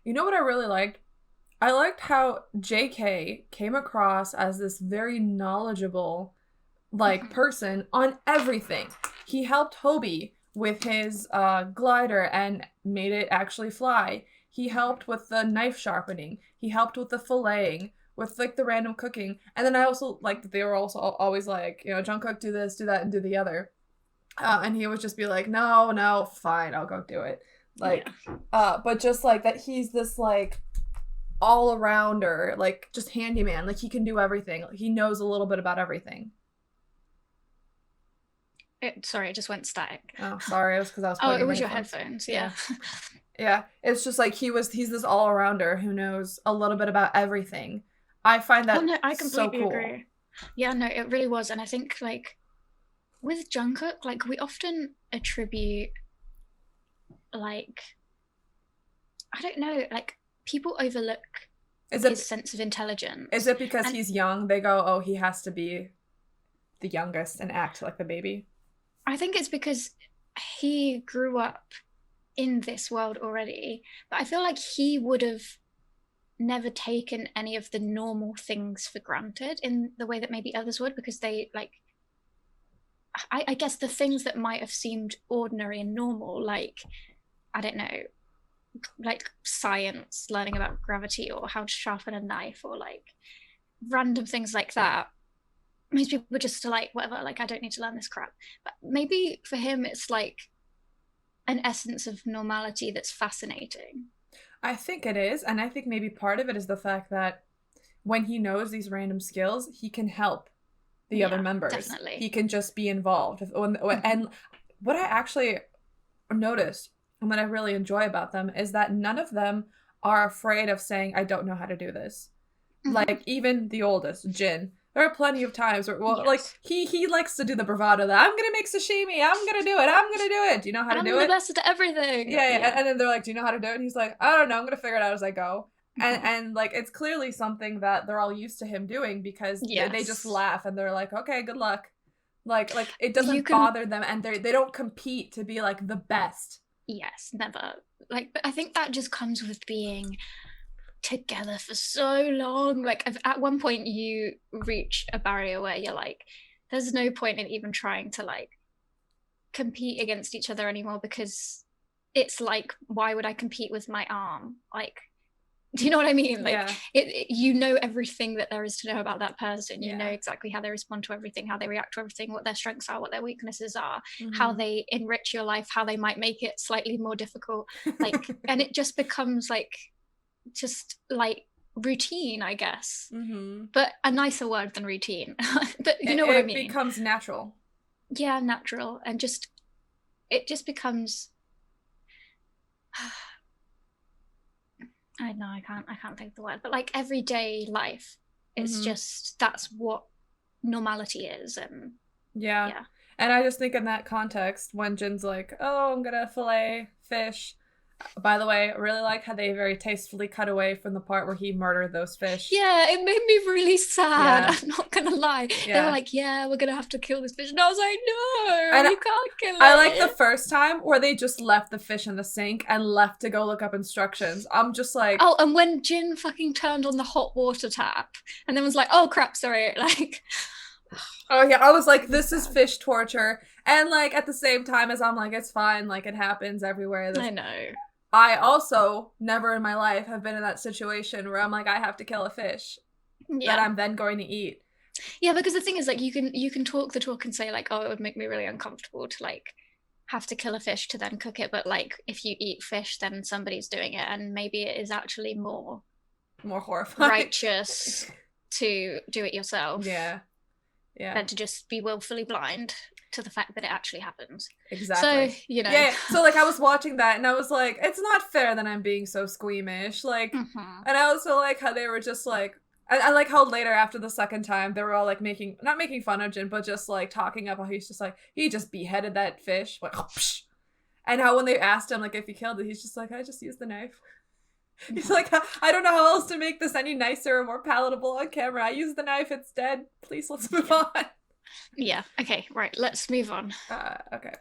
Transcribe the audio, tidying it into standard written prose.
You know what I really liked? I liked how JK came across as this very knowledgeable like Mhm. person on everything. He helped Hobie with his glider and made it actually fly. He Mhm. helped with the knife sharpening. He helped with the filleting, with like the random cooking. And then I also like that they were also always like, Jungkook, do this, do that, and do the other. And he would just be like, no, no, fine, I'll go do it. Yeah. Like, but just like that, he's this like all arounder, like just handyman. Like he can do everything. He knows a little bit about everything. Sorry, it just went static. Oh, sorry, it was because I was Oh, plugging it in my was your headphones. headphones. Yeah. Yeah, yeah. It's just like he's this all arounder who knows a little bit about everything. I find Oh that no, I so completely cool. agree. Yeah, no, it really was. And I think like with Jungkook, like we often attribute like I don't know, like people overlook Is his it sense of is intelligence. it because And he's young? They go, oh, he has to be the youngest and act like the baby. I think it's because he grew up in this world already, but I feel like he would have never taken any of the normal things for granted in the way that maybe others would, because they like I guess the things that might have seemed ordinary and normal, like I don't know, like science, learning about gravity or how to sharpen a knife or like random things like that. Most people were just like, whatever, like I don't need to learn this crap. But maybe for him, it's like an essence of normality that's fascinating. I think it is, and I think maybe part of it is the fact that when he knows these random skills, he can help the other Yeah, members. He definitely. can just be involved. Mm-hmm. And what I actually noticed and what I really enjoy about them is that none of them are afraid of saying, I don't know how to do this. Mm-hmm. Like even the oldest, Jin. There are plenty of times where well like Yes. he likes to do the bravado that I'm gonna make sashimi, I'm gonna do it, I'm gonna do it. Do you know how to I'm do the it? best at everything. Yeah, yeah. Yeah. And then they're like, "Do you know how to do it?" And he's like, "I don't know. I'm gonna figure it out as I go." And Mm-hmm. and like it's clearly something that they're all used to him doing because they just Yes. laugh and they're like, "Okay, good luck." Like it You doesn't can, bother them and they don't compete to be like the best. yes, never. Like, but I think that just comes with being together for so long. Like, at one point, you reach a barrier where you're like, there's no point in even trying to like compete against each other anymore because it's like, why would I compete with my arm? Like, do you know what I mean? Like, Yeah. you know everything that there is to know about that person. You know Yeah. exactly how they respond to everything, how they react to everything, what their strengths are, what their weaknesses are, how Mhm. they enrich your life, how they might make it slightly more difficult. Like, and it just becomes like, just like routine, I guess, Mhm. but a nicer word than routine. But you It, know what I it mean? becomes natural. Yeah, natural, and just it just becomes. I know I can't think of the word, but like everyday life, it's Mhm. just that's what normality is, and Yeah. yeah. And I just think in that context, when Jin's like, oh, I'm gonna fillet fish. By the way, I really like how they very tastefully cut away from the part where he murdered those fish. Yeah, it made me really sad. Yeah. I'm not gonna lie. They were Yeah. like, "Yeah, we're gonna have to kill this fish," and I was like, "No, And you can't kill I like the it." first time where they just left the fish in the sink and left to go look up instructions. I'm just like, Oh, and when Jin fucking turned on the hot water tap, and then was like, "Oh crap, sorry," like oh yeah, I was like, really this is sad. fish torture. And like at the same time as I'm like, it's fine, like it happens everywhere. I This know. I also never in my life have been in that situation where I'm like, I have to kill a fish that Yeah, I'm then going to eat. yeah, because the thing is, like, you can talk the talk and say like, "Oh, it would make me really uncomfortable to like have to kill a fish to then cook it," but like, if you eat fish, then somebody's doing it, and maybe it is actually more More horrifying. righteous to do it yourself Yeah. Yeah. than to just be willfully blind to the fact that it actually happens. So, Exactly. you know, Yeah, yeah. So like I was watching that and I was like, it's not fair that I'm being so squeamish. Like mm-hmm. and I also like how they were just like I like how later after the second time they were all like making not making fun of Jin, but just like talking about how he's just like he just beheaded that fish. Like and how when they asked him like if he killed it, he's just like, I just used the knife. He's Mm-hmm. like, I don't know how else to make this any nicer or more palatable on camera. I used the knife, it's dead. Please let's move Yeah. on. Yeah. Okay, right, let's move on. Okay.